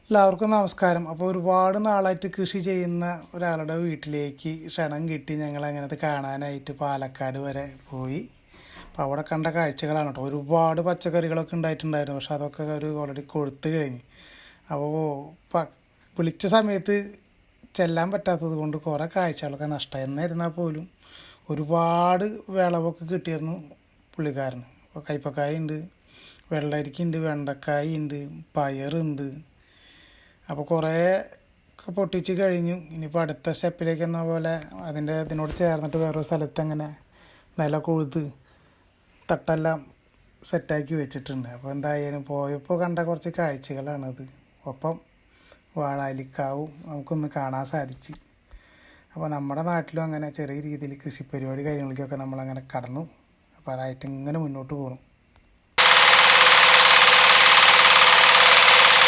എല്ലാവർക്കും നമസ്കാരം. അപ്പോൾ ഒരുപാട് നാളായിട്ട് കൃഷി ചെയ്യുന്ന ഒരാളുടെ വീട്ടിലേക്ക് ക്ഷണം കിട്ടി. ഞങ്ങൾ അങ്ങനെ അത് കാണാനായിട്ട് പാലക്കാട് വരെ പോയി. അപ്പോൾ അവിടെ കണ്ട കാഴ്ചകളാണ് കേട്ടോ. ഒരുപാട് പച്ചക്കറികളൊക്കെ ഉണ്ടായിട്ടുണ്ടായിരുന്നു, പക്ഷെ അതൊക്കെ ഒരു ഓൾറെഡി കൊഴുത്ത് കഴിഞ്ഞ്. അപ്പോൾ വിളിച്ച സമയത്ത് ചെല്ലാൻ പറ്റാത്തത് കൊണ്ട് കുറേ കാഴ്ചകളൊക്കെ നഷ്ടമായി. എന്നിരുന്നാൽ പോലും ഒരുപാട് വിളവൊക്കെ കിട്ടിയിരുന്നു പുള്ളിക്കാരന്. അപ്പോൾ കയ്പക്കായ ഉണ്ട്, വെള്ളരിക്കുണ്ട്, വെണ്ടക്കായ ഉണ്ട്, പയറുണ്ട്. അപ്പോൾ കുറേ ഒക്കെ പൊട്ടിച്ച് കഴിഞ്ഞു. ഇനിയിപ്പോൾ അടുത്ത സ്റ്റെപ്പിലേക്ക് എന്ന പോലെ ഇതിനോട് ചേർന്നിട്ട് വേറൊരു സ്ഥലത്ത് അങ്ങനെ നിലമൊക്കെ ഉഴുത് തട്ടെല്ലാം സെറ്റാക്കി വെച്ചിട്ടുണ്ട്. അപ്പോൾ എന്തായാലും പോയപ്പോൾ കണ്ട കുറച്ച് കാഴ്ചകളാണത്. ഒപ്പം വാഴാലിക്കാവും നമുക്കൊന്ന് കാണാൻ സാധിച്ച്. അപ്പോൾ നമ്മുടെ നാട്ടിലും അങ്ങനെ ചെറിയ രീതിയിൽ കൃഷി പരിപാടി കാര്യങ്ങളിലേക്കൊക്കെ നമ്മളങ്ങനെ കടന്നു. അപ്പോൾ അതായിട്ട് ഇങ്ങനെ മുന്നോട്ട് പോകണം.